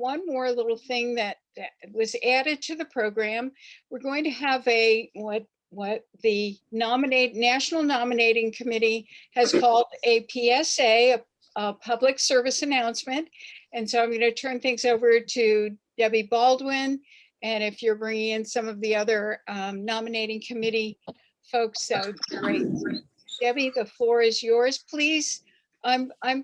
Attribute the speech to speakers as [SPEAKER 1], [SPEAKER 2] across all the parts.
[SPEAKER 1] one more little thing that was added to the program. We're going to have what the National Nominating Committee has called a PSA, a public service announcement. And so I'm going to turn things over to Debbie Baldwin. And if you're bringing in some of the other nominating committee folks, that would be great. Debbie, the floor is yours, please. I'm a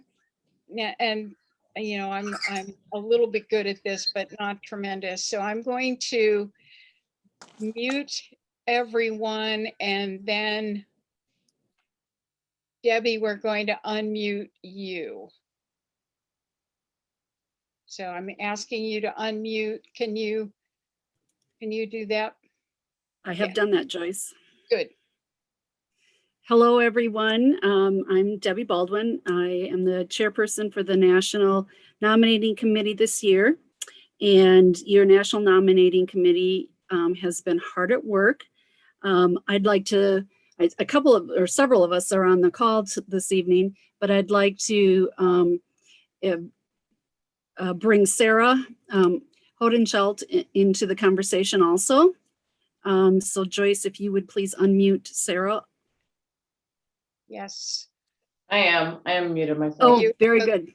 [SPEAKER 1] little bit good at this, but not tremendous. So I'm going to mute everyone, and then Debbie, we're going to unmute you. So I'm asking you to unmute. Can you do that?
[SPEAKER 2] I have done that, Joyce.
[SPEAKER 1] Good.
[SPEAKER 2] Hello, everyone. I'm Debbie Baldwin. I am the chairperson for the National Nominating Committee this year. And your National Nominating Committee has been hard at work. I'd like to, several of us are on the call this evening, but I'd like to bring Sarah Hodenschelt into the conversation also. So Joyce, if you would please unmute Sarah.
[SPEAKER 1] Yes.
[SPEAKER 3] I am muted myself.
[SPEAKER 2] Oh, very good.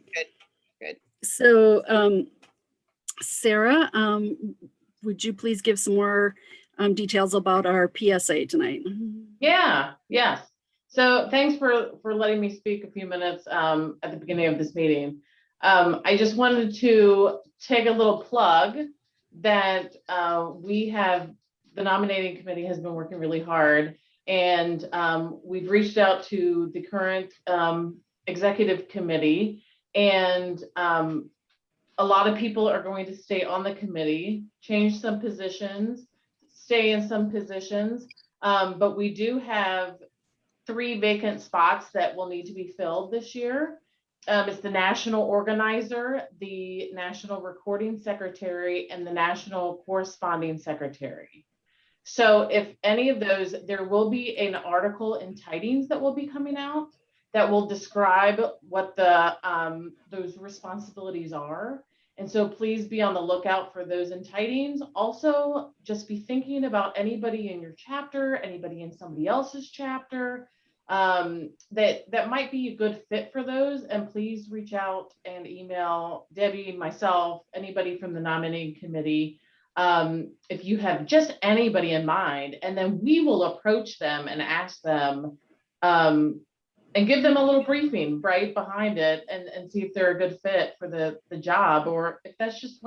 [SPEAKER 1] Good.
[SPEAKER 2] So Sarah, would you please give some more details about our PSA tonight?
[SPEAKER 3] Yes. So thanks for letting me speak a few minutes at the beginning of this meeting. I just wanted to take a little plug that the nominating committee has been working really hard, and we've reached out to the current executive committee, and a lot of people are going to stay on the committee, change some positions, stay in some positions, but we do have 3 vacant spots that will need to be filled this year. It's the national organizer, the national recording secretary, and the national corresponding secretary. So if any of those, there will be an article in Tidings that will be coming out that will describe what those responsibilities are. And so please be on the lookout for those in Tidings. Also, just be thinking about anybody in your chapter, anybody in somebody else's chapter that might be a good fit for those. And please reach out and email Debbie, myself, anybody from the nominating committee, if you have just anybody in mind, and then we will approach them and ask them and give them a little briefing right behind it and see if they're a good fit for the job, or if that's just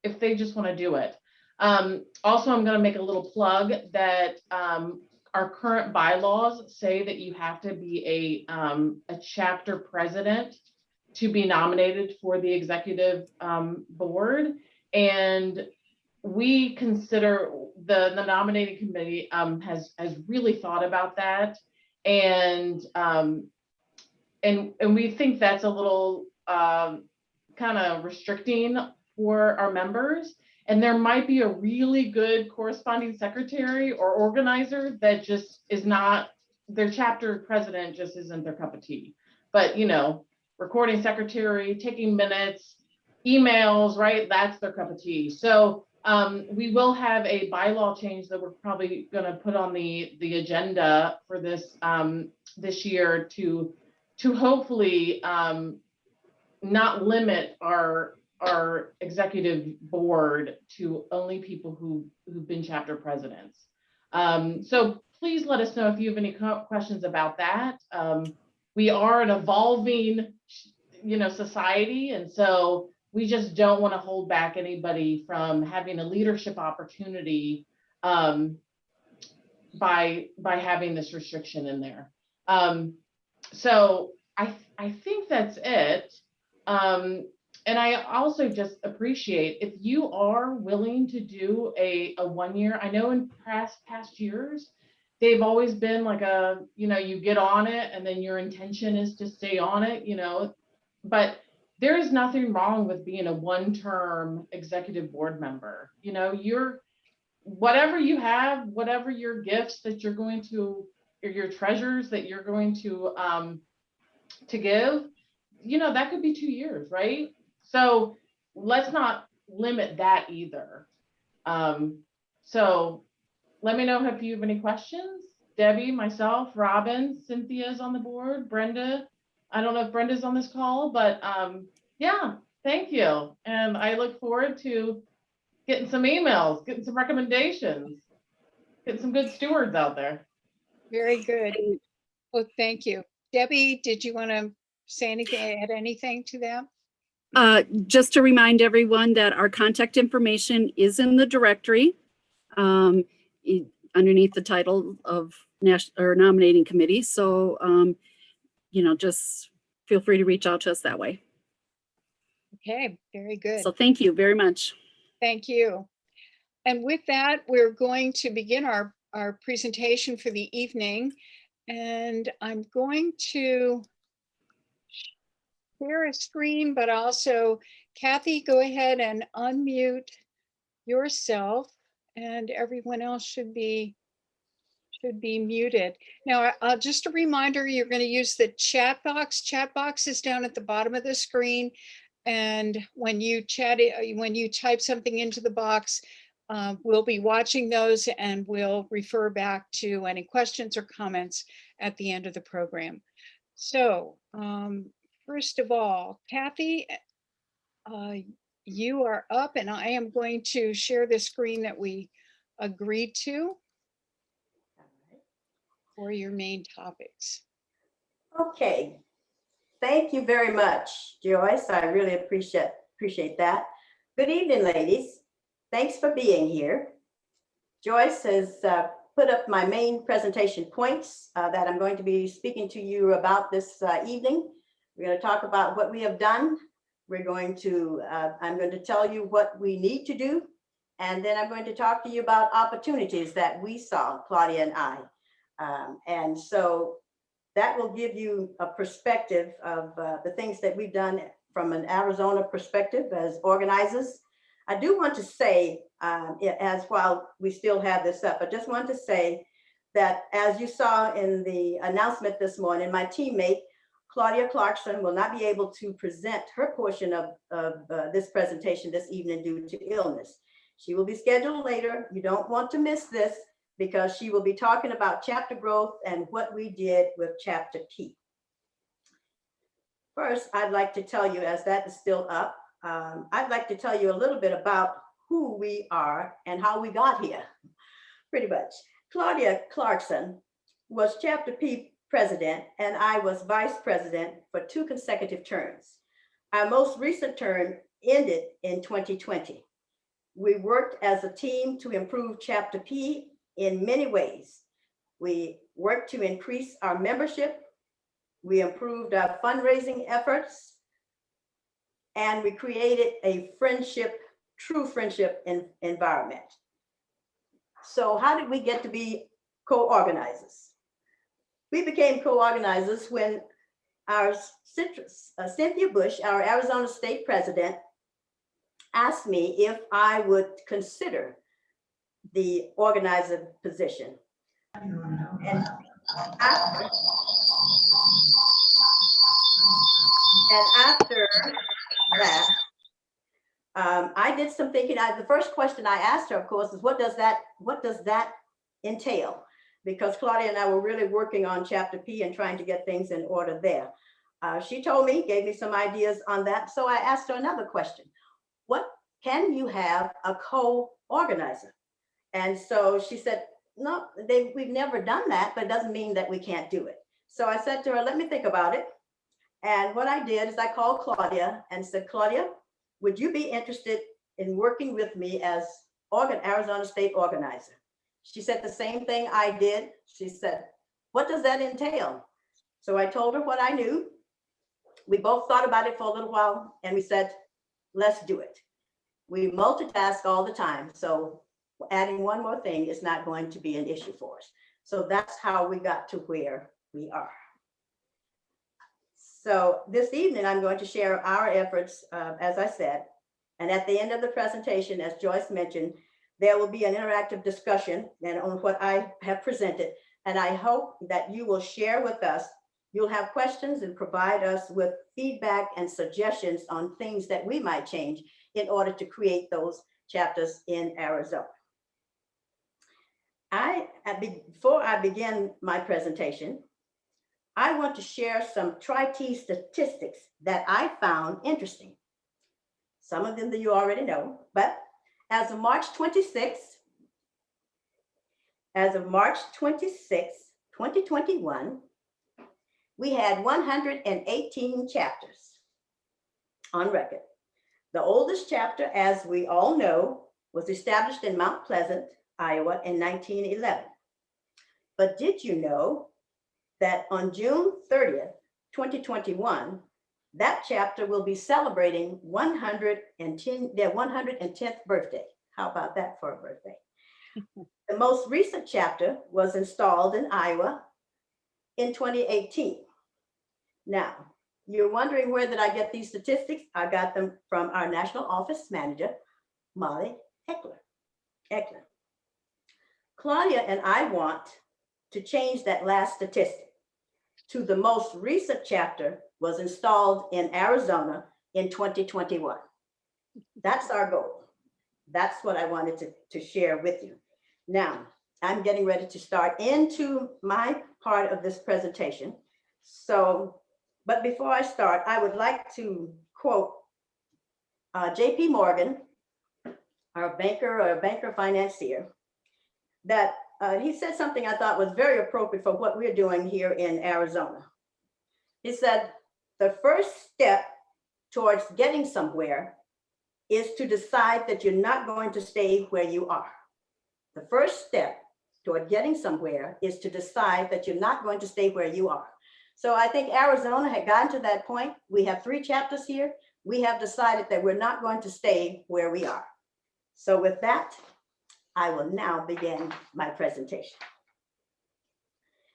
[SPEAKER 3] if they just want to do it. Also, I'm going to make a little plug that our current bylaws say that you have to be a chapter president to be nominated for the executive board. And we consider the nominating committee has really thought about that, and we think that's a little kind of restricting for our members. And there might be a really good corresponding secretary or organizer that just is not, their chapter president just isn't their cup of tea. But recording secretary, taking minutes, emails, right? That's their cup of tea. So we will have a bylaw change that we're probably going to put on the agenda for this this year to hopefully not limit our executive board to only people who've been chapter presidents. So please let us know if you have any questions about that. We are an evolving, society, and so we just don't want to hold back anybody from having a leadership opportunity by having this restriction in there. So I think that's it. And I also just appreciate if you are willing to do a 1 year. I know in past years, they've always been like you get on it and then your intention is to stay on it, but there is nothing wrong with being a one-term executive board member. You're whatever you have, whatever your gifts that you're going to, or your treasures that you're going to give, that could be 2 years, right? So let's not limit that either. So let me know if you have any questions. Debbie, myself, Robin, Cynthia's on the board, Brenda. I don't know if Brenda's on this call, but yeah, thank you. And I look forward to getting some emails, getting some recommendations, getting some good stewards out there.
[SPEAKER 1] Very good. Well, thank you. Debbie, did you want to say anything, add anything to that?
[SPEAKER 2] Just to remind everyone that our contact information is in the directory underneath the title of nominating committee. So, just feel free to reach out to us that way.
[SPEAKER 1] Okay, very good.
[SPEAKER 2] So thank you very much.
[SPEAKER 1] Thank you. And with that, we're going to begin our presentation for the evening. And I'm going to share a screen, but also Cathi, go ahead and unmute yourself, and everyone else should be muted. Now, just a reminder, you're going to use the chat box. Chat box is down at the bottom of the screen. And when you type something into the box, we'll be watching those and we'll refer back to any questions or comments at the end of the program. So first of all, Cathi, you are up, and I am going to share the screen that we agreed to for your main topics.
[SPEAKER 4] Okay, thank you very much, Joyce. I really appreciate that. Good evening, ladies. Thanks for being here. Joyce has put up my main presentation points that I'm going to be speaking to you about this evening. We're going to talk about what we have done. I'm going to tell you what we need to do. And then I'm going to talk to you about opportunities that we saw, Claudia and I. And so that will give you a perspective of the things that we've done from an Arizona perspective as organizers. I do want to say, as while we still have this up, I just want to say that as you saw in the announcement this morning, my teammate, Claudia Clarkson, will not be able to present her portion of this presentation this evening due to illness. She will be scheduled later. You don't want to miss this because she will be talking about chapter growth and what we did with chapter P. First, I'd like to tell you, as that is still up, I'd like to tell you a little bit about who we are and how we got here, pretty much. Claudia Clarkson was chapter P president, and I was vice president for 2 consecutive terms. Our most recent term ended in 2020. We worked as a team to improve chapter P in many ways. We worked to increase our membership. We improved our fundraising efforts, and we created a true friendship environment. So how did we get to be co-organizers? We became co-organizers when our Cynthia Bush, our Arizona state president, asked me if I would consider the organizer position. And after that, I did some thinking. The first question I asked her, of course, is what does that entail? Because Claudia and I were really working on chapter P and trying to get things in order there. She told me, gave me some ideas on that. So I asked her another question. What can you have a co-organizer? And so she said, no, we've never done that, but it doesn't mean that we can't do it. So I said to her, let me think about it. And what I did is I called Claudia and said, Claudia, would you be interested in working with me as Arizona state organizer? She said the same thing I did. She said, what does that entail? So I told her what I knew. We both thought about it for a little while and we said, let's do it. We multitask all the time. So adding one more thing is not going to be an issue for us. So that's how we got to where we are. So this evening, I'm going to share our efforts, as I said, and at the end of the presentation, as Joyce mentioned, there will be an interactive discussion and on what I have presented. And I hope that you will share with us. You'll have questions and provide us with feedback and suggestions on things that we might change in order to create those chapters in Arizona. Before I begin my presentation, I want to share some Tri-T statistics that I found interesting. Some of them that you already know, but as of March 26, 2021, we had 118 chapters on record. The oldest chapter, as we all know, was established in Mount Pleasant, Iowa in 1911. But did you know that on June 30th, 2021, that chapter will be celebrating their 110th birthday. How about that for a birthday? The most recent chapter was installed in Iowa in 2018. Now, you're wondering where did I get these statistics? I got them from our national office manager, Molly Eckler. Claudia and I want to change that last statistic to the most recent chapter was installed in Arizona in 2021. That's our goal. That's what I wanted to share with you. Now, I'm getting ready to start into my part of this presentation. But before I start, I would like to quote JP Morgan, our banker financier, that he said something I thought was very appropriate for what we're doing here in Arizona. He said, the first step towards getting somewhere is to decide that you're not going to stay where you are. The first step toward getting somewhere is to decide that you're not going to stay where you are. So I think Arizona had gotten to that point. We have 3 chapters here. We have decided that we're not going to stay where we are. So with that, I will now begin my presentation.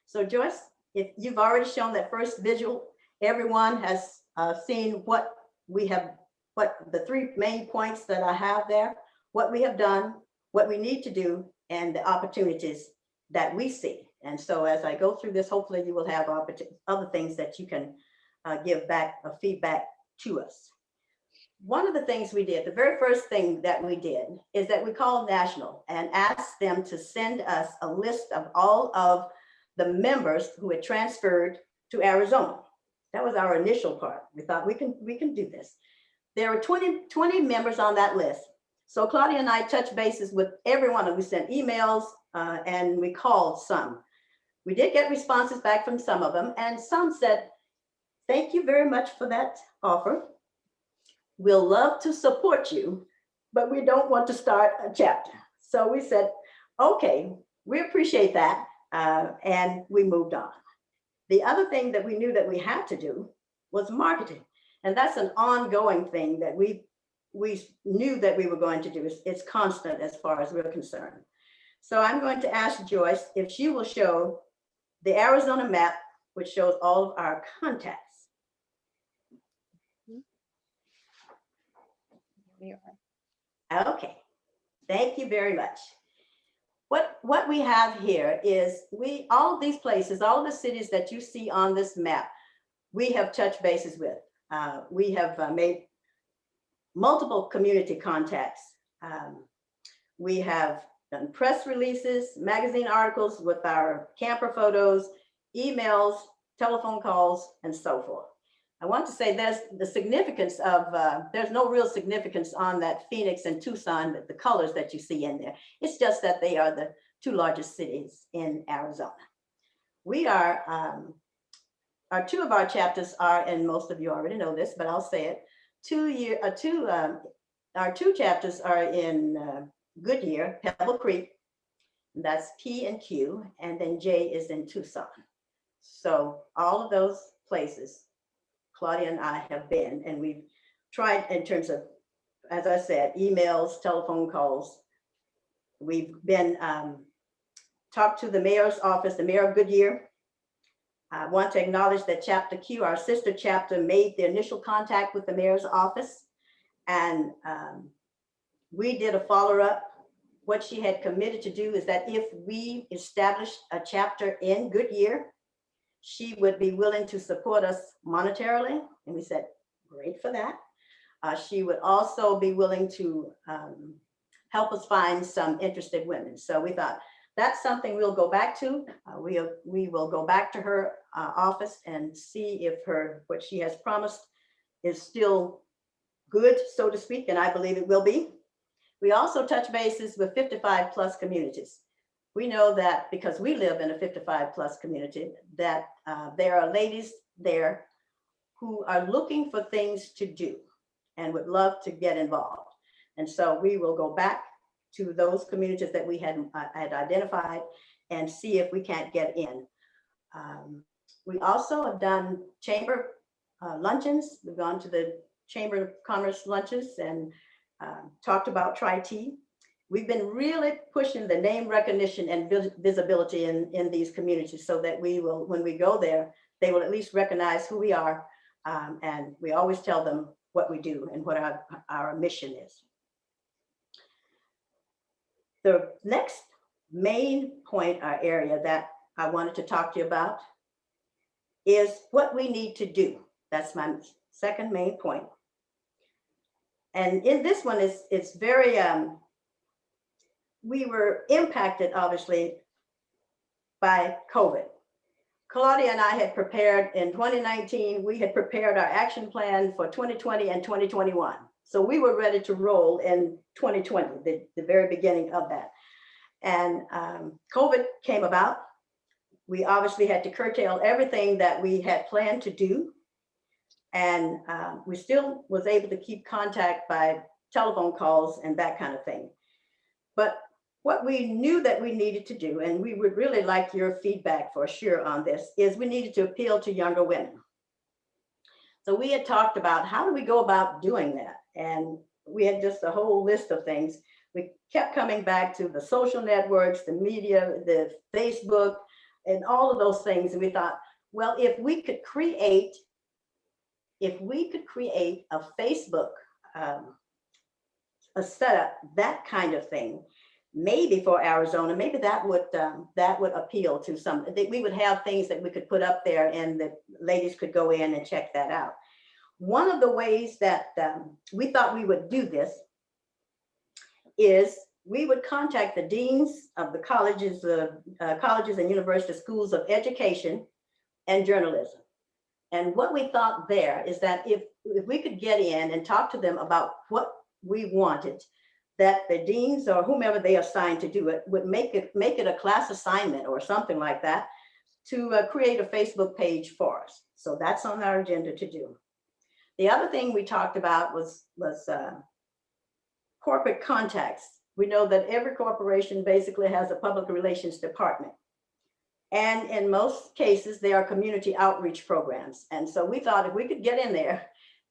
[SPEAKER 4] So Joyce, if you've already shown that first visual, everyone has seen what the 3 main points that I have there, what we have done, what we need to do, and the opportunities that we see. And so as I go through this, hopefully you will have other things that you can give back feedback to us. One of the things we did, the very first thing that we did is that we called National and asked them to send us a list of all of the members who had transferred to Arizona. That was our initial part. We thought we can do this. There were 20 members on that list. So Claudia and I touched bases with everyone, and we sent emails and we called some. We did get responses back from some of them, and some said, thank you very much for that offer. We'll love to support you, but we don't want to start a chapter. So we said, okay, we appreciate that, and we moved on. The other thing that we knew that we had to do was marketing, and that's an ongoing thing that we knew that we were going to do. It's constant as far as we're concerned. So I'm going to ask Joyce if she will show the Arizona map, which shows all of our contacts. Okay, thank you very much. What we have here is all of these places, all of the cities that you see on this map, we have touched bases with. We have made multiple community contacts. We have done press releases, magazine articles with our camper photos, emails, telephone calls, and so forth. I want to say there's the significance of, there's no real significance on that Phoenix and Tucson, the colors that you see in there. It's just that they are the 2 largest cities in Arizona. We are, 2 of our chapters are, and most of you already know this, but I'll say it, our 2 chapters are in Goodyear, Pebble Creek, that's P and Q, and then J is in Tucson. So all of those places, Claudia and I have been, and we've tried in terms of, as I said, emails, telephone calls. We've been talked to the mayor's office, the mayor of Goodyear. I want to acknowledge that Chapter Q, our sister chapter, made the initial contact with the mayor's office, and we did a follow-up. What she had committed to do is that if we established a chapter in Goodyear, she would be willing to support us monetarily. And we said, great for that. She would also be willing to help us find some interested women. So we thought that's something we'll go back to. We will go back to her office and see if what she has promised is still good, so to speak, and I believe it will be. We also touch bases with 55 plus communities. We know that because we live in a 55 plus community, that there are ladies there who are looking for things to do and would love to get involved. And so we will go back to those communities that we had identified and see if we can't get in. We also have done chamber luncheons. We've gone to the Chamber of Commerce lunches and talked about Tri-T. We've been really pushing the name recognition and visibility in these communities so that we will, when we go there, they will at least recognize who we are. And we always tell them what we do and what our mission is. The next main point or area that I wanted to talk to you about is what we need to do. That's my second main point. And in this one, it's very, we were impacted, obviously, by COVID. Claudia and I had prepared in 2019, we had prepared our action plan for 2020 and 2021. So we were ready to roll in 2020, the very beginning of that. And COVID came about. We obviously had to curtail everything that we had planned to do. And we still was able to keep contact by telephone calls and that kind of thing. But what we knew that we needed to do, and we would really like your feedback for sure on this, is we needed to appeal to younger women. So we had talked about how do we go about doing that? And we had just a whole list of things. We kept coming back to the social networks, the media, the Facebook, and all of those things. And we thought, well, if we could create a Facebook, a setup, that kind of thing, maybe for Arizona, maybe that would appeal to some. We would have things that we could put up there, and the ladies could go in and check that out. One of the ways that we thought we would do this is we would contact the deans of the colleges and university schools of education and journalism. And what we thought there is that if we could get in and talk to them about what we wanted, that the deans or whomever they assigned to do it would make it a class assignment or something like that to create a Facebook page for us. So that's on our agenda to do. The other thing we talked about was corporate contacts. We know that every corporation basically has a public relations department. And in most cases, there are community outreach programs. And so we thought if we could get in there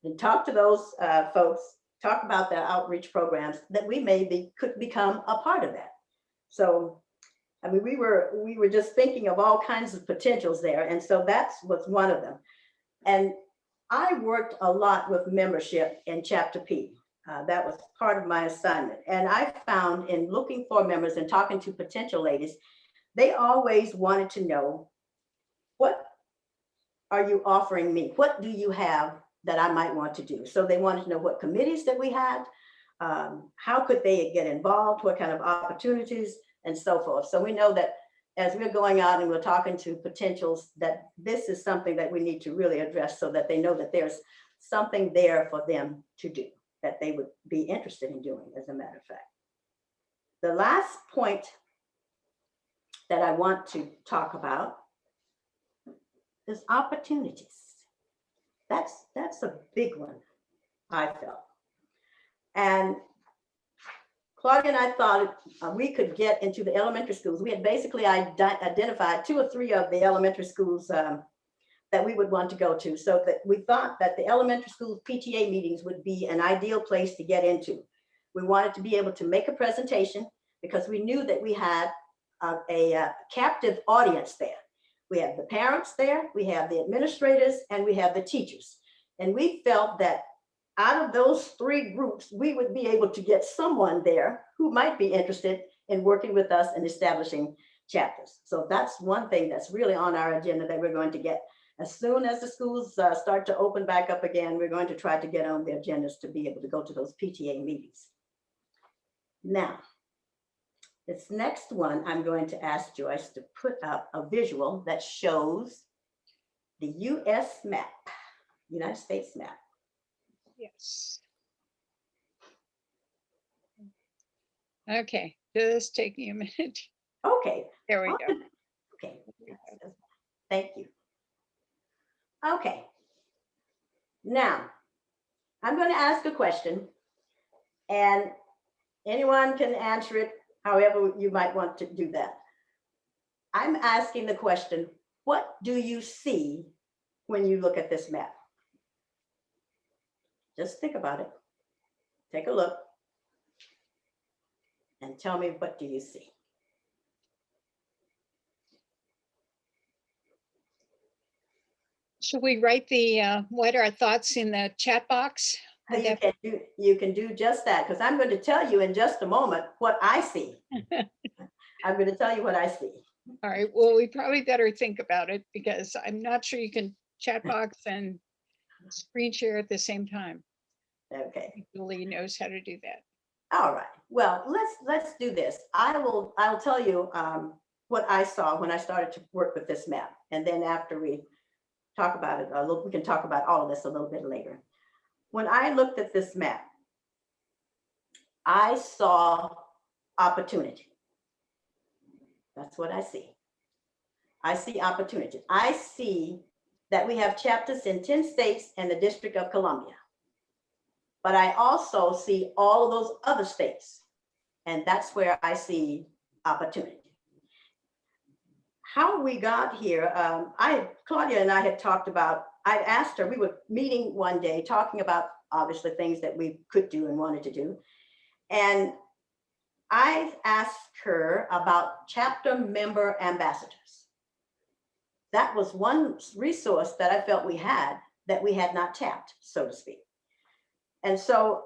[SPEAKER 4] and talk to those folks, talk about their outreach programs, that we maybe could become a part of that. So, I mean, we were just thinking of all kinds of potentials there. And so that was one of them. And I worked a lot with membership in Chapter P. That was part of my assignment. And I found in looking for members and talking to potential ladies, they always wanted to know, what are you offering me? What do you have that I might want to do? So they wanted to know what committees that we had, how could they get involved, what kind of opportunities, and so forth. So we know that as we're going out and we're talking to potentials, that this is something that we need to really address so that they know that there's something there for them to do, that they would be interested in doing, as a matter of fact. The last point that I want to talk about is opportunities. That's a big one, I felt. And Claudia and I thought we could get into the elementary schools. We had basically identified 2 or 3 of the elementary schools that we would want to go to, so that we thought that the elementary school PTA meetings would be an ideal place to get into. We wanted to be able to make a presentation because we knew that we had a captive audience there. We have the parents there, we have the administrators, and we have the teachers. And we felt that out of those 3 groups, we would be able to get someone there who might be interested in working with us and establishing chapters. So that's one thing that's really on our agenda that we're going to get. As soon as the schools start to open back up again, we're going to try to get on the agendas to be able to go to those PTA meetings. Now, this next one, I'm going to ask Joyce to put up a visual that shows the US map, United States map.
[SPEAKER 1] Yes. Okay, just take me a minute.
[SPEAKER 4] Okay.
[SPEAKER 1] There we go.
[SPEAKER 4] Okay, thank you. Okay. Now, I'm going to ask a question, and anyone can answer it however you might want to do that. I'm asking the question, what do you see when you look at this map? Just think about it. Take a look and tell me, what do you see?
[SPEAKER 1] Should we write the what are our thoughts in the chat box? Would that be-
[SPEAKER 4] You can do just that, because I'm going to tell you in just a moment what I see. I'm going to tell you what I see.
[SPEAKER 1] All right, well, we probably better think about it because I'm not sure you can chat box and screen share at the same time.
[SPEAKER 4] Okay.
[SPEAKER 1] Julie knows how to do that.
[SPEAKER 4] All right. Well, let's do this. I'll tell you what I saw when I started to work with this map, and then after we talk about it a little, we can talk about all of this a little bit later. When I looked at this map, I saw opportunity. That's what I see. I see opportunity. I see that we have chapters in 10 states and the District of Columbia. But I also see all of those other states, and that's where I see opportunity. How we got here, Claudia and I had talked about, I'd asked her, we were meeting one day talking about obviously things that we could do and wanted to do. And I asked her about chapter member ambassadors. That was one resource that I felt we had that we had not tapped, so to speak. And so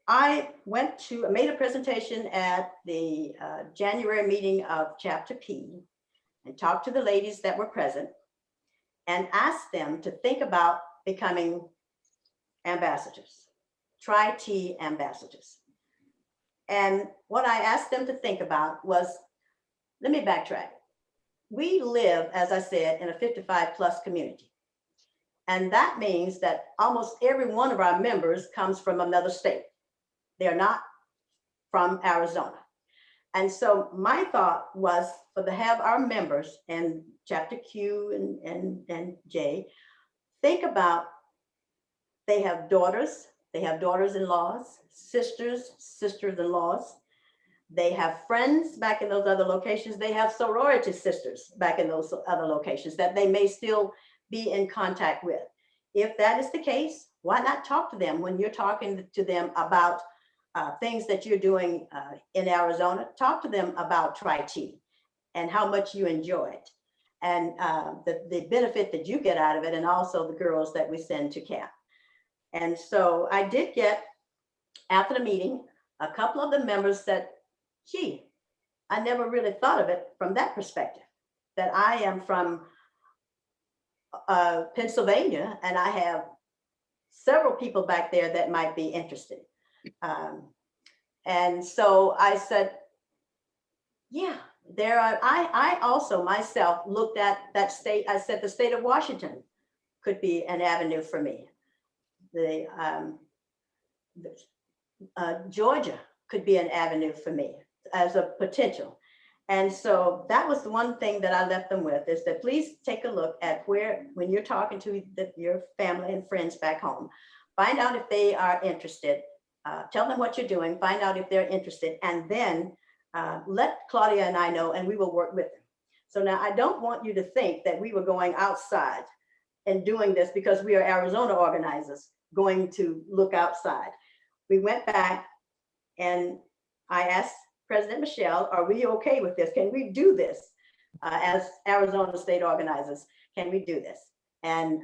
[SPEAKER 4] I made a presentation at the January meeting of Chapter P and talked to the ladies that were present and asked them to think about becoming ambassadors, Tri-T ambassadors. And what I asked them to think about was, let me backtrack. We live, as I said, in a 55+ community. And that means that almost every one of our members comes from another state. They're not from Arizona. And so my thought was to have our members in Chapter Q and J think about, they have daughters-in-laws, sisters-in-laws. They have friends back in those other locations. They have sorority sisters back in those other locations that they may still be in contact with. If that is the case, why not talk to them when you're talking to them about things that you're doing in Arizona? Talk to them about Tri-T and how much you enjoy it, and the benefit that you get out of it, and also the girls that we send to camp. And so I did get, after the meeting, a couple of the members said, gee, I never really thought of it from that perspective, that I am from Pennsylvania, and I have several people back there that might be interested. And so I said, yeah, there are, I also myself looked at that state. I said the state of Washington could be an avenue for me. Georgia could be an avenue for me as a potential. And so that was the one thing that I left them with, is that please take a look at where, when you're talking to your family and friends back home, find out if they are interested, tell them what you're doing, find out if they're interested, and then let Claudia and I know, and we will work with them. So now I don't want you to think that we were going outside and doing this because we are Arizona organizers going to look outside. We went back and I asked President Michelle, are we okay with this? Can we do this as Arizona state organizers? Can we do this? And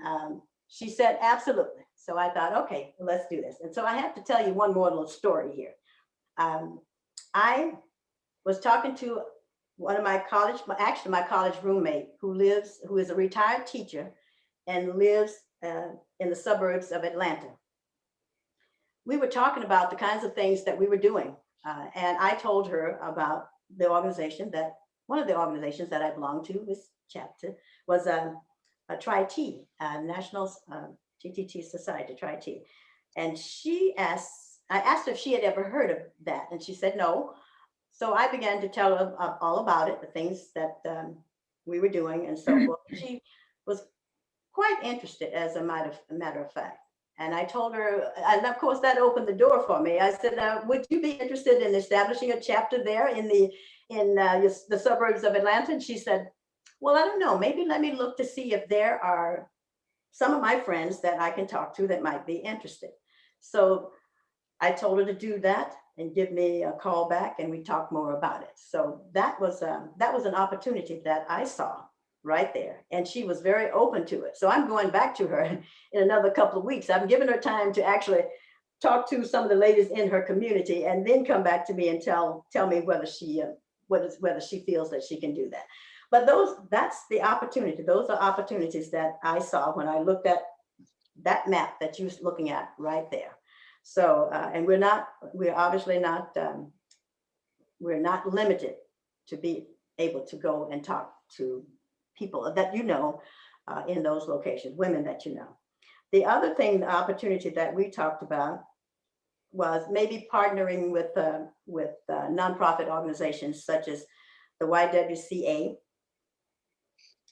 [SPEAKER 4] she said, absolutely. So I thought, okay, let's do this. And so I have to tell you one more little story here. I was talking to one of my college, actually my college roommate who is a retired teacher and lives in the suburbs of Atlanta. We were talking about the kinds of things that we were doing. And I told her about the organization that, one of the organizations that I belong to, this chapter, was a Tri-T, National TTT Society, Tri-T. And I asked her if she had ever heard of that, and she said no. So I began to tell her all about it, the things that we were doing and so forth. She was quite interested, as a matter of fact. And I told her, and of course that opened the door for me. I said, would you be interested in establishing a chapter there in the suburbs of Atlanta? And she said, well, I don't know, maybe let me look to see if there are some of my friends that I can talk to that might be interested. So I told her to do that and give me a call back, and we talked more about it. So that was an opportunity that I saw right there, and she was very open to it. So I'm going back to her in another couple of weeks. I've given her time to actually talk to some of the ladies in her community, and then come back to me and tell me whether she feels that she can do that. But that's the opportunity. Those are opportunities that I saw when I looked at that map that you're looking at right there. So, and we're obviously not, we're not limited to be able to go and talk to people that you know in those locations, women that you know. The other thing, the opportunity that we talked about was maybe partnering with nonprofit organizations such as the YWCA,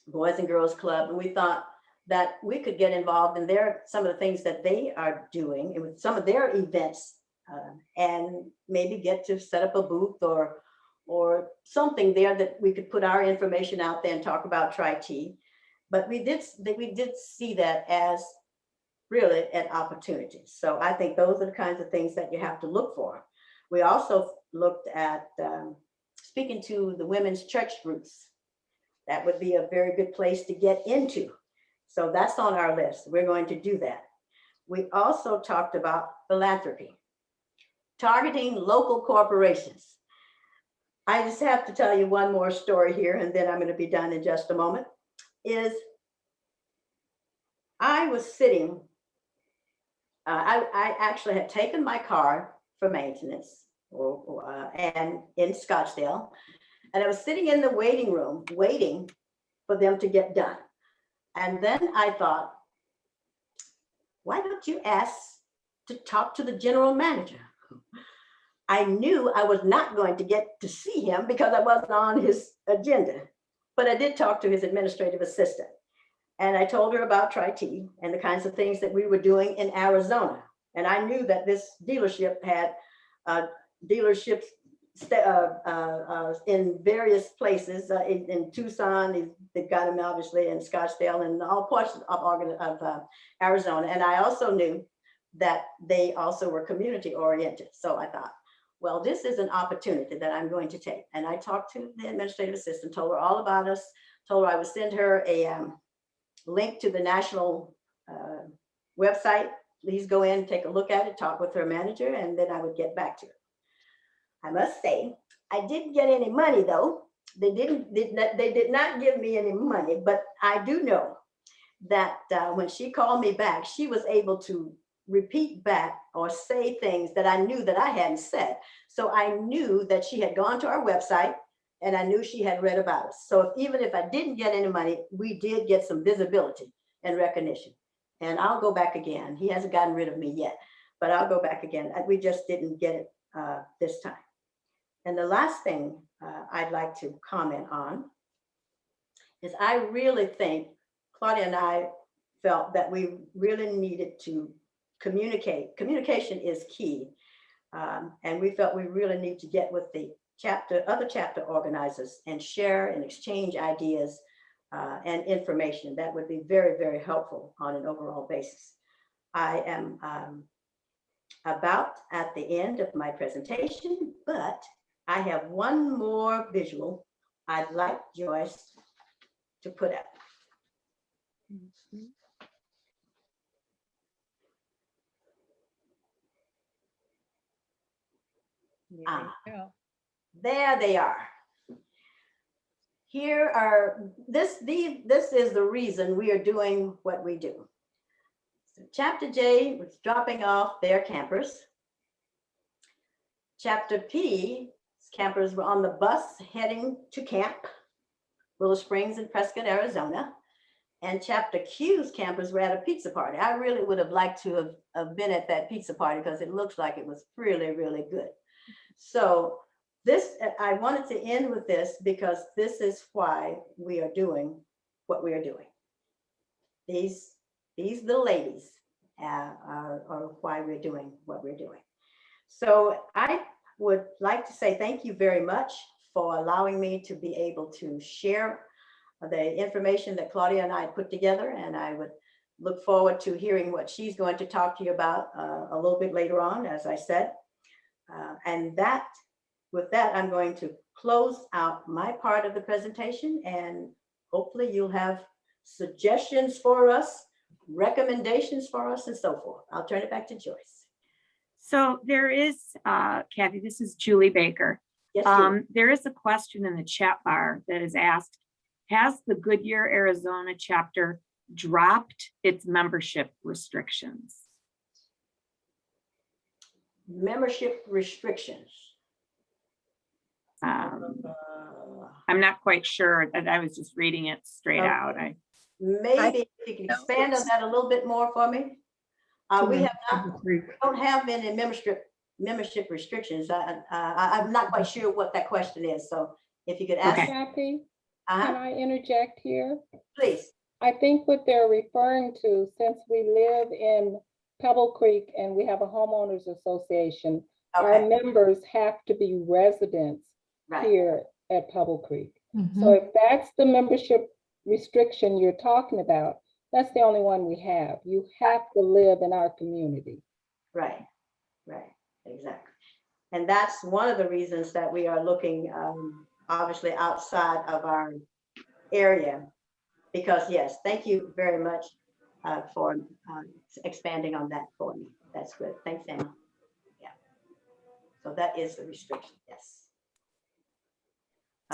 [SPEAKER 4] Boys and Girls Club, and we thought that we could get involved in some of the things that they are doing and with some of their events, and maybe get to set up a booth or something there that we could put our information out there and talk about Tri-T. But we did see that as really an opportunity. So I think those are the kinds of things that you have to look for. We also looked at speaking to the women's church groups. That would be a very good place to get into. So that's on our list. We're going to do that. We also talked about philanthropy, targeting local corporations. I just have to tell you one more story here, and then I'm going to be done in just a moment. I was sitting, I actually had taken my car for maintenance and in Scottsdale, and I was sitting in the waiting room waiting for them to get done. And then I thought, why don't you ask to talk to the general manager? I knew I was not going to get to see him because I wasn't on his agenda, but I did talk to his administrative assistant. And I told her about Tri-T and the kinds of things that we were doing in Arizona. And I knew that this dealership had dealerships in various places, in Tucson. They've got them obviously in Scottsdale and all parts of Arizona. And I also knew that they also were community oriented. So I thought, well, this is an opportunity that I'm going to take. And I talked to the administrative assistant, told her all about us, told her I would send her a link to the national website. Please go in, take a look at it, talk with her manager, and then I would get back to her. I must say, I didn't get any money though. They did not give me any money, but I do know that when she called me back, she was able to repeat back or say things that I knew that I hadn't said. So I knew that she had gone to our website, and I knew she had read about us. So even if I didn't get any money, we did get some visibility and recognition. And I'll go back again. He hasn't gotten rid of me yet, but I'll go back again. We just didn't get it this time. And the last thing I'd like to comment on is I really think Claudia and I felt that we really needed to communicate. Communication is key. And we felt we really need to get with the other chapter organizers and share and exchange ideas and information. That would be very, very helpful on an overall basis. I am about at the end of my presentation, but I have one more visual I'd like Joyce to put up.
[SPEAKER 1] There you go.
[SPEAKER 4] There they are. this is the reason we are doing what we do. So Chapter J was dropping off their campers. Chapter P, campers were on the bus heading to camp, Willow Springs in Prescott, Arizona. And Chapter Q's campers were at a pizza party. I really would have liked to have been at that pizza party because it looks like it was really, really good. So I wanted to end with this because this is why we are doing what we are doing. These little ladies are why we're doing what we're doing. So I would like to say thank you very much for allowing me to be able to share the information that Claudia and I put together, and I would look forward to hearing what she's going to talk to you about a little bit later on, as I said. With that, I'm going to close out my part of the presentation, and hopefully you'll have suggestions for us, recommendations for us, and so forth. I'll turn it back to Joyce.
[SPEAKER 5] So there is, Cathi, this is Julie Baker.
[SPEAKER 4] Yes, Julie.
[SPEAKER 5] There is a question in the chat bar that is asked, has the Goodyear, Arizona chapter dropped its membership restrictions?
[SPEAKER 4] Membership restrictions.
[SPEAKER 5] I'm not quite sure, that I was just reading it straight
[SPEAKER 4] Okay.
[SPEAKER 5] out.
[SPEAKER 4] Maybe if you can expand on that a little bit more for me. We don't have any membership restrictions. I'm not quite sure what that question is. So if you could ask.
[SPEAKER 5] Okay.
[SPEAKER 6] Kathy, can I interject here?
[SPEAKER 4] Please.
[SPEAKER 6] I think what they're referring to, since we live in Pebble Creek and we have a homeowners association, our
[SPEAKER 4] Okay,
[SPEAKER 6] members have to be residents
[SPEAKER 4] right.
[SPEAKER 6] here at Pebble Creek. So if that's the membership restriction you're talking about, that's the only one we have. You have to live in our community.
[SPEAKER 4] Right, exactly. And that's one of the reasons that we are looking obviously outside of our area. Because yes, thank you very much for expanding on that for me. That's good. Thanks, Emma. Yeah. So that is the restriction, yes.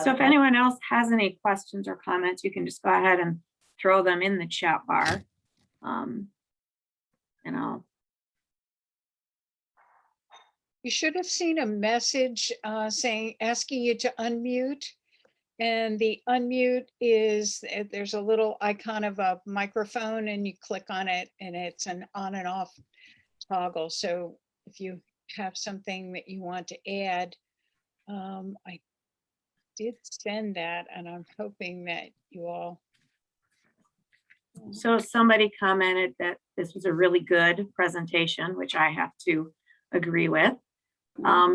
[SPEAKER 5] So if anyone else has any questions or comments, you can just go ahead and throw them in the chat bar. And
[SPEAKER 1] You should have seen a message asking you to unmute. And the unmute is, there's a little icon of a microphone and you click on it and it's an on and off toggle. So if you have something that you want to add, I did send that and I'm hoping that you all.
[SPEAKER 5] so somebody commented that this was a really good presentation, which I have to agree with.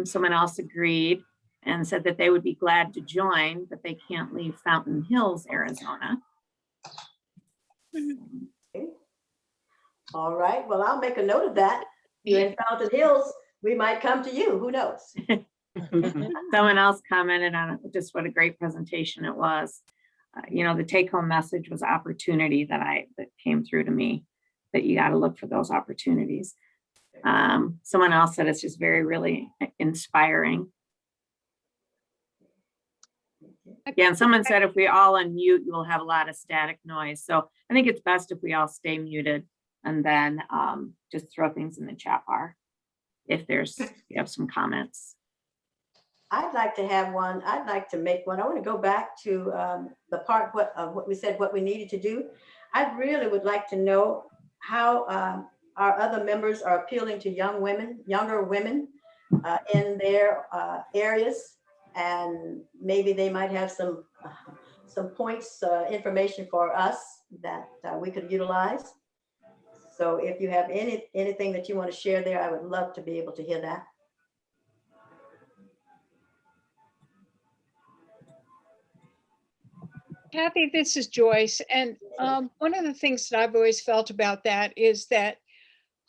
[SPEAKER 5] Someone else agreed and said that they would be glad to join, but they can't leave Fountain Hills, Arizona.
[SPEAKER 4] Okay. All right, well, I'll make a note of that. You're in Fountain Hills, we might come to you, who knows?
[SPEAKER 5] Someone else commented on it, just what a great presentation it was. The take-home message was opportunity that came through to me, that you got to look for those opportunities. Someone else said it's just really inspiring. Yeah, and someone said if we all unmute, you will have a lot of static noise. So I think it's best if we all stay muted and then just throw things in the chat bar if you have some comments.
[SPEAKER 4] I'd like to have one. I'd like to make one. I want to go back to the part what we said, what we needed to do. I really would like to know how our other members are appealing to younger women in their areas, and maybe they might have some points, information for us that we could utilize. So if you have anything that you want to share there, I would love to be able to hear that.
[SPEAKER 1] Kathy, this is Joyce. And one of the things that I've always felt about that is that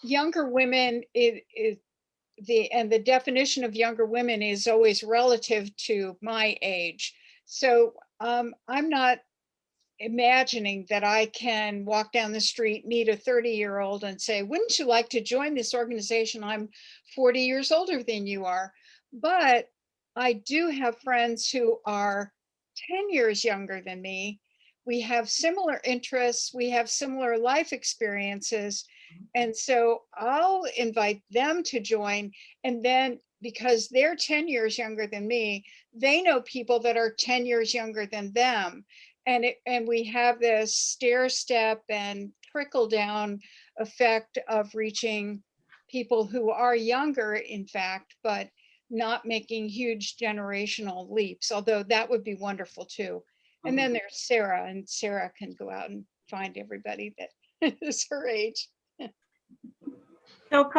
[SPEAKER 1] younger women, the definition of younger women is always relative to my age. So I'm not imagining that I can walk down the street, meet a 30-year-old and say, wouldn't you like to join this organization? I'm 40 years older than you are. But I do have friends who are 10 years younger than me. We have similar interests, we have similar life experiences. And so I'll invite them to join. And then because they're 10 years younger than me, they know people that are 10 years younger than them. And we have this stair step and trickle down effect of reaching people who are younger, in fact, but not making huge generational leaps, although that would be wonderful too. And then there's Sarah, and Sarah can go out and find everybody that is her age.
[SPEAKER 5] So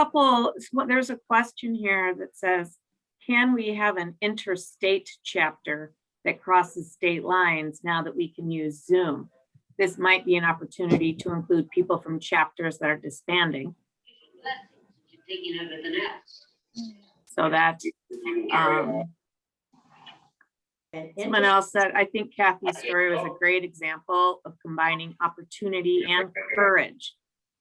[SPEAKER 5] there's a question here that says, can we have an interstate chapter that crosses state lines now that we can use Zoom? This might be an opportunity to include people from chapters that are disbanding. So that, someone else said, I think Cathy's story was a great example of combining opportunity and courage.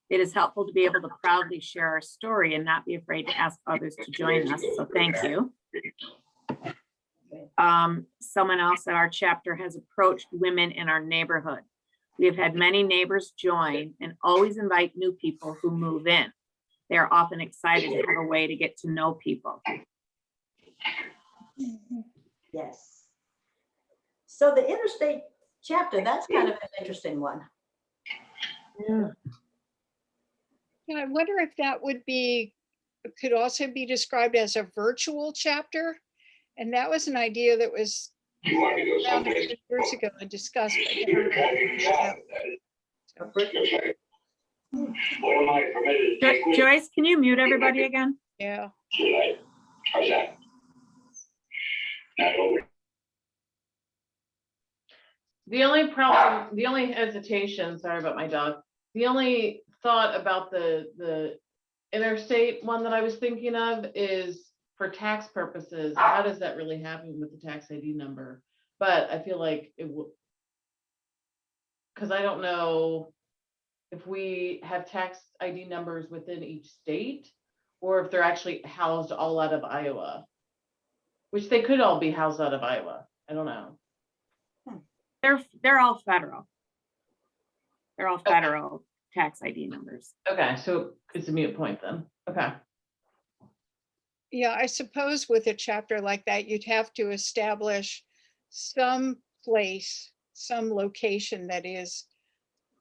[SPEAKER 5] It is helpful to be able to proudly share our story and not be afraid to ask others to join us. So thank you. Someone else said our chapter has approached women in our neighborhood. We have had many neighbors join and always invite new people who move in. They are often excited to have a way to get to know people.
[SPEAKER 4] Yes. So the interstate chapter, that's kind of an interesting one.
[SPEAKER 5] Yeah.
[SPEAKER 1] Yeah, I wonder if that could also be described as a virtual chapter. And that was an idea that was around a few years ago and discussed. But never
[SPEAKER 5] Joyce, can you mute everybody again?
[SPEAKER 1] Yeah.
[SPEAKER 3] The only problem, the only hesitation, sorry about my dog. The only thought about the interstate one that I was thinking of is for tax purposes. How does that really happen with the tax ID number? But I feel like it will, because I don't know if we have tax ID numbers within each state or if they're actually housed all out of Iowa, which they could all be housed out of Iowa. I don't know.
[SPEAKER 5] They're all federal. They're all federal tax ID numbers.
[SPEAKER 3] Okay, so it's a moot point then. Okay.
[SPEAKER 1] Yeah, I suppose with a chapter like that, you'd have to establish some place, some location that is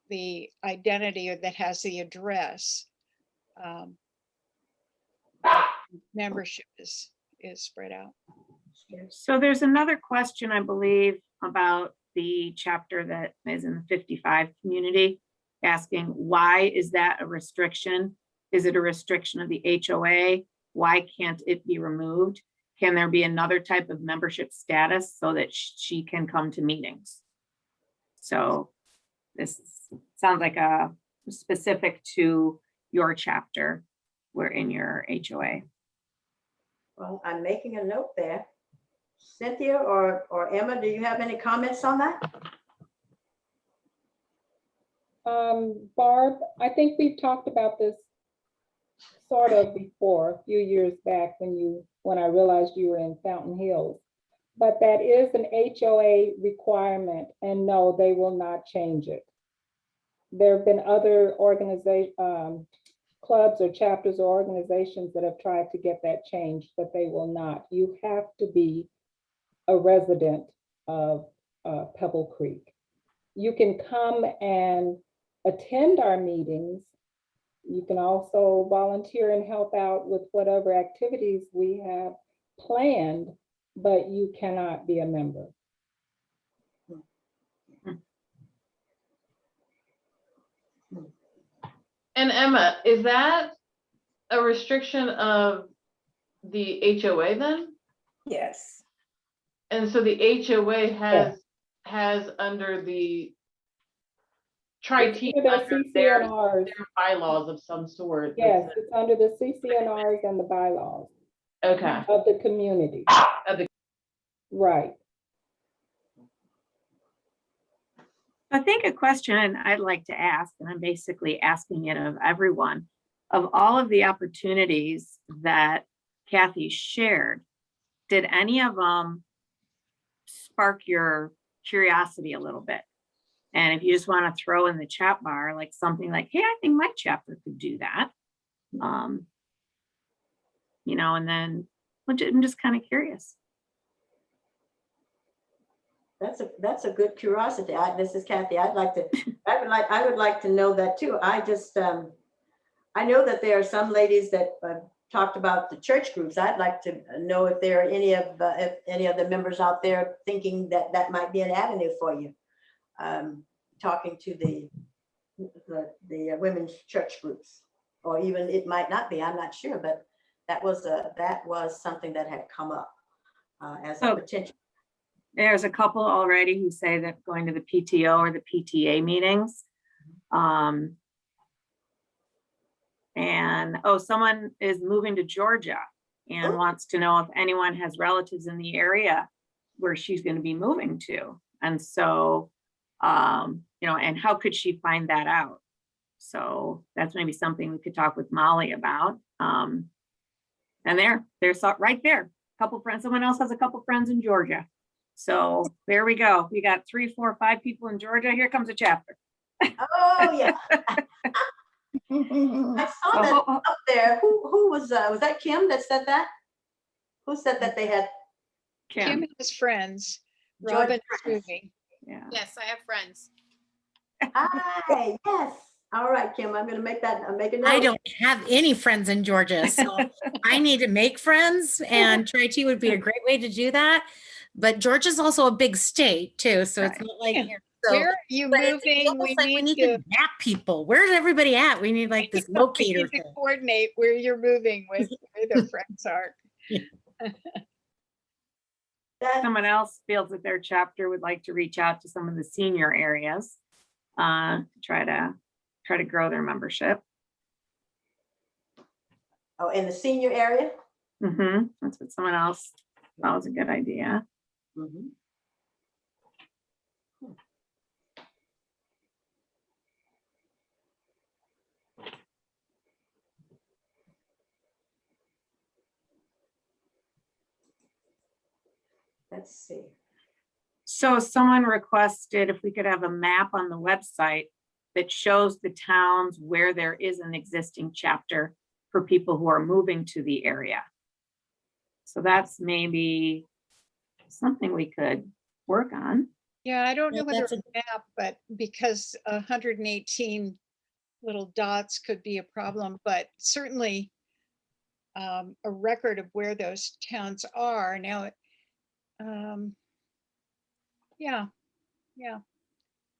[SPEAKER 1] the identity or that has the address. Membership is spread out.
[SPEAKER 5] So there's another question, I believe, about the chapter that is in the 55 community, asking why is that a restriction? Is it a restriction of the HOA? Why can't it be removed? Can there be another type of membership status so that she can come to meetings? So this sounds like a specific to your chapter, where in your HOA.
[SPEAKER 4] Well, I'm making a note there. Cynthia or Emma, do you have any comments on that?
[SPEAKER 6] Barb, I think we've talked about this sort of before, a few years back when I realized you were in Fountain Hills. But that is an HOA requirement, and no, they will not change it. There have been other clubs or chapters or organizations that have tried to get that changed, but they will not. You have to be a resident of Pebble Creek. You can come and attend our meetings. You can also volunteer and help out with whatever activities we have planned, but you cannot be a member.
[SPEAKER 3] And Emma, is that a restriction of the HOA then?
[SPEAKER 7] Yes.
[SPEAKER 3] And so the HOA has under the tri-team, under their bylaws of some sort.
[SPEAKER 6] Yes, it's under the CCNRs and the bylaws
[SPEAKER 3] Okay.
[SPEAKER 6] of the community. Right.
[SPEAKER 5] I think a question I'd like to ask, and I'm basically asking it of everyone, of all of the opportunities that Cathy shared, did any of them spark your curiosity a little bit. And if you just want to throw in the chat bar, like something like, hey, I think my chapter could do that. You know, and then I'm just kind of curious.
[SPEAKER 4] That's a good curiosity. This is Cathi. I would like to know that too. I just, I know that there are some ladies that talked about the church groups. I'd like to know if there are any of the members out there thinking that that might be an avenue for you. Talking to the women's church groups, or even it might not be. I'm not sure, but that was something that had come up as a potential.
[SPEAKER 5] There's a couple already who say that going to the PTO or the PTA meetings. And someone is moving to Georgia and wants to know if anyone has relatives in the area where she's going to be moving to. And so, you know, and how could she find that out? So that's maybe something we could talk with Molly about. And they're right there. A couple friends, someone else has a couple friends in Georgia. So there we go. We got 3, 4, 5 people in Georgia. Here comes a chapter.
[SPEAKER 4] Oh yeah. I saw that up there. Who was that Kim that said that? Who said that they had?
[SPEAKER 1] Kim has friends.
[SPEAKER 4] Georgia
[SPEAKER 1] Robin is
[SPEAKER 4] friends.
[SPEAKER 1] moving.
[SPEAKER 5] Yeah.
[SPEAKER 7] Yes, I have friends.
[SPEAKER 4] Hi, yes. All right, Kim, I'm gonna make a note.
[SPEAKER 7] I don't have any friends in Georgia, so I need to make friends, and Tri-T would be a great way to do that. But Georgia's also a big state too, so it's
[SPEAKER 5] Right.
[SPEAKER 7] not like
[SPEAKER 1] Yeah.
[SPEAKER 7] here. So,
[SPEAKER 1] Where are you
[SPEAKER 7] but it's
[SPEAKER 1] moving?
[SPEAKER 7] almost like we need
[SPEAKER 1] to
[SPEAKER 7] to map people. Where's everybody at? We need like this
[SPEAKER 1] we
[SPEAKER 7] locator
[SPEAKER 1] need to
[SPEAKER 7] thing.
[SPEAKER 1] coordinate where you're moving with where their friends are.
[SPEAKER 4] That-
[SPEAKER 5] Someone else feels that their chapter would like to reach out to some of the senior areas, to try to grow their membership.
[SPEAKER 4] Oh, in the senior area?
[SPEAKER 5] That's what someone else thought was a good idea.
[SPEAKER 4] Mhm. Let's see.
[SPEAKER 5] So someone requested if we could have a map on the website that shows the towns where there is an existing chapter for people who are moving to the area. So that's maybe something we could work on.
[SPEAKER 1] Yeah, I don't know
[SPEAKER 7] Yeah,
[SPEAKER 1] whether
[SPEAKER 7] that's
[SPEAKER 1] a map, but because 118 little dots could be a problem, but certainly a record of where those towns are. Now, yeah.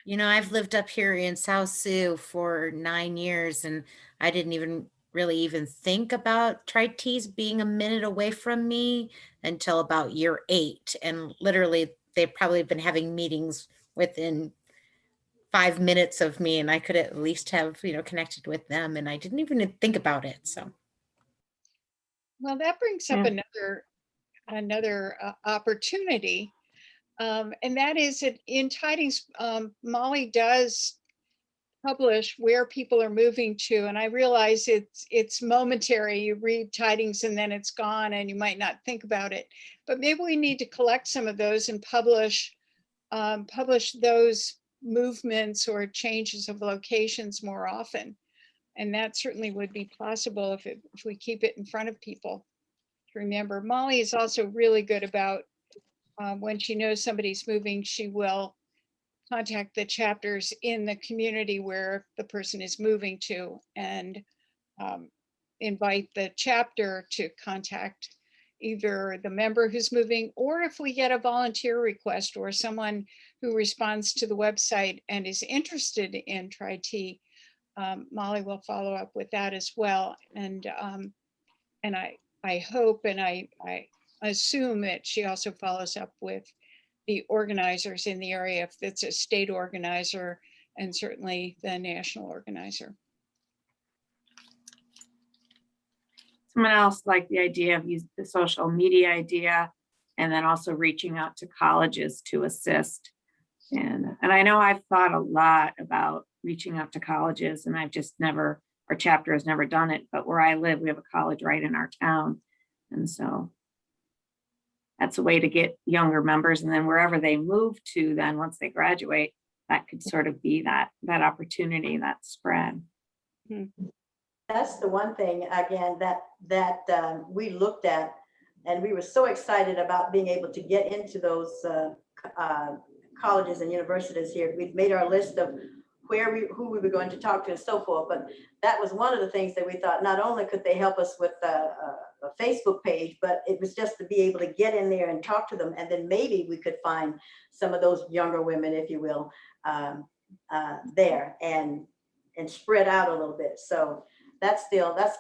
[SPEAKER 7] You know, I've lived up here in South Sioux for 9 years, and I didn't even really think about Tri-T's being a minute away from me until about year 8. And literally, they've probably been having meetings within 5 minutes of me, and I could at least have, connected with them, and I didn't even think about it. So,
[SPEAKER 1] Well, that brings up
[SPEAKER 5] Yeah.
[SPEAKER 1] another opportunity. And that is that in tidings, Molly does publish where people are moving to. And I realize it's momentary. You read tidings and then it's gone and you might not think about it. But maybe we need to collect some of those and publish those movements or changes of locations more often. And that certainly would be possible if we keep it in front of people to remember. Molly is also really good about when she knows somebody's moving, she will contact the chapters in the community where the person is moving to and invite the chapter to contact either the member who's moving, or if we get a volunteer request or someone who responds to the website and is interested in Tri-T, Molly will follow up with that as well. And I hope and I assume that she also follows up with the organizers in the area, if it's a state organizer and certainly the national organizer.
[SPEAKER 5] Someone else liked the idea of using the social media idea, and then also reaching out to colleges to assist. And I know I've thought a lot about reaching out to colleges, and I've just never, our chapter has never done it, but where I live, we have a college right in our town. And so that's a way to get younger members. And then wherever they move to, then once they graduate, that could sort of be that opportunity, that spread.
[SPEAKER 4] That's the one thing, again, that we looked at, and we were so excited about being able to get into those colleges and universities here. We've made our list of who we were going to talk to and so forth, but that was one of the things that we thought, not only could they help us with a Facebook page, but it was just to be able to get in there and talk to them, and then maybe we could find some of those younger women, if you will, there and spread out a little bit. So that's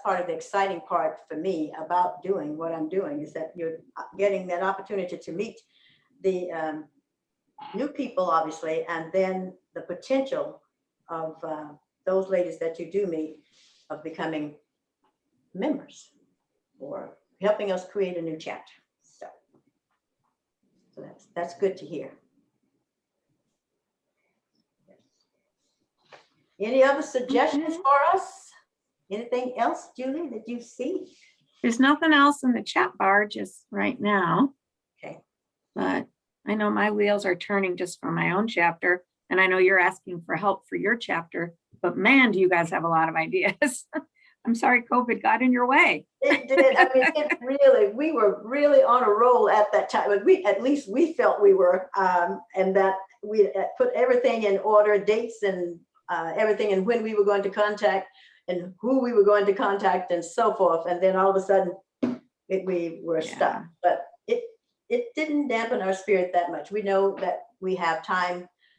[SPEAKER 4] part of the exciting part for me about doing what I'm doing, is that you're getting that opportunity to meet the new people, obviously, and then the potential of those ladies that you do meet of becoming members or helping us create a new chapter. So that's good to hear. Any other suggestions for us? Anything else, Julie, that you see?
[SPEAKER 5] There's nothing else in the chat bar just right now.
[SPEAKER 4] Okay.
[SPEAKER 5] But I know my wheels are turning just for my own chapter. And I know you're asking for help for your chapter, but man, do you guys have a lot of ideas. I'm sorry, COVID got in your way.
[SPEAKER 4] It did. I mean, we were really on a roll at that time. But at least we felt we were, and that we put everything in order, dates and everything, and when we were going to contact and who we were going to contact and so forth. And then all of a sudden we were stuck, but it didn't dampen our spirit that much. We know that we have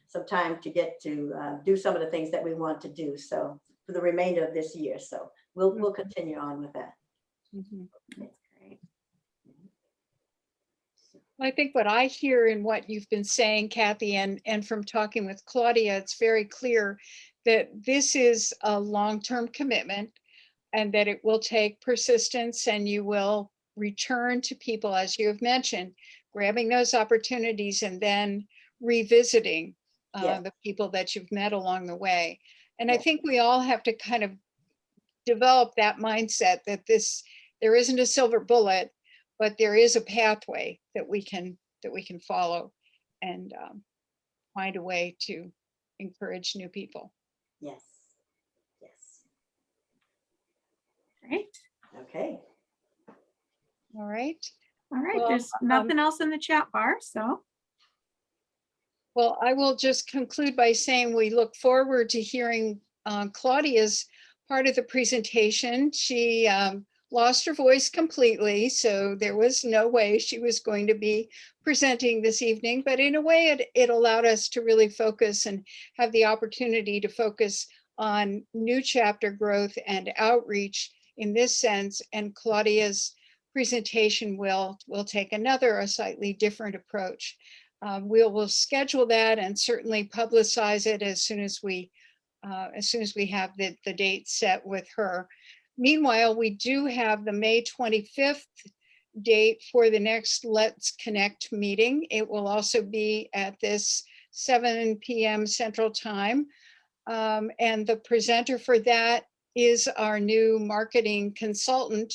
[SPEAKER 4] some time to get to do some of the things that we want to do. So for the remainder of this year. So we'll continue on with that.
[SPEAKER 5] That's great.
[SPEAKER 1] I think what I hear in what you've been saying, Cathi, and from talking with Claudia, it's very clear that this is a long-term commitment and that it will take persistence, and you will return to people, as you have mentioned, grabbing those opportunities and then revisiting the people that you've met along the way. And I think we all have to kind of develop that mindset that there isn't a silver bullet, but there is a pathway that we can follow and find a way to encourage new people.
[SPEAKER 4] Yes.
[SPEAKER 5] Great.
[SPEAKER 4] Okay.
[SPEAKER 1] All right.
[SPEAKER 5] All right.
[SPEAKER 1] Well,
[SPEAKER 5] There's nothing else in the chat bar. So.
[SPEAKER 1] Well, I will just conclude by saying we look forward to hearing Claudia's part of the presentation. She lost her voice completely, so there was no way she was going to be presenting this evening, but in a way it allowed us to really focus and have the opportunity to focus on new chapter growth and outreach in this sense. And Claudia's presentation will take a slightly different approach. We'll schedule that and certainly publicize it as soon as we have the date set with her. Meanwhile, we do have the May 25th date for the next Let's Connect meeting. It will also be at this 7 p.m. Central Time. And the presenter for that is our new marketing consultant,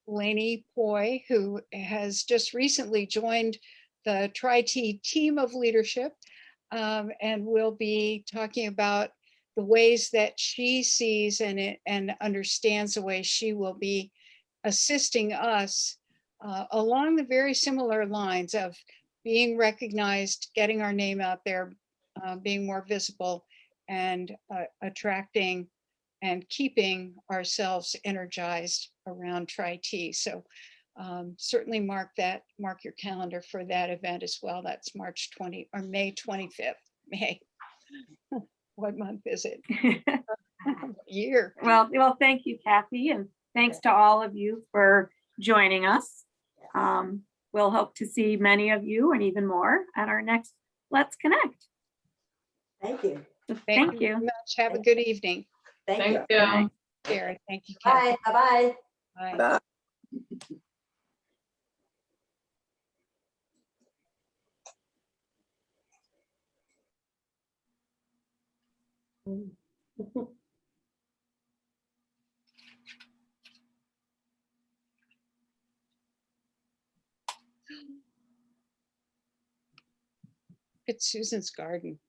[SPEAKER 1] Lainey Poi, who has just recently joined the Tri-T team of leadership, and we'll be talking about the ways that she sees and understands the way she will be assisting us along the very similar lines of being recognized, getting our name out there, being more visible, and attracting and keeping ourselves energized around Tri-T. So certainly mark your calendar for that event as well. That's March 20 or May 25th. May. What month is it? Year.
[SPEAKER 5] Well, thank you, Cathi, and thanks to all of you for joining us. We'll hope to see many of you and even more at our next Let's Connect.
[SPEAKER 4] Thank you.
[SPEAKER 5] Thank you.
[SPEAKER 1] Very much. Have a good evening.
[SPEAKER 4] Thank you.
[SPEAKER 3] Thank you.
[SPEAKER 1] Sarah, thank you.
[SPEAKER 4] Bye.
[SPEAKER 1] Cathi.
[SPEAKER 4] Bye-bye.
[SPEAKER 1] Bye. It's Susan's garden.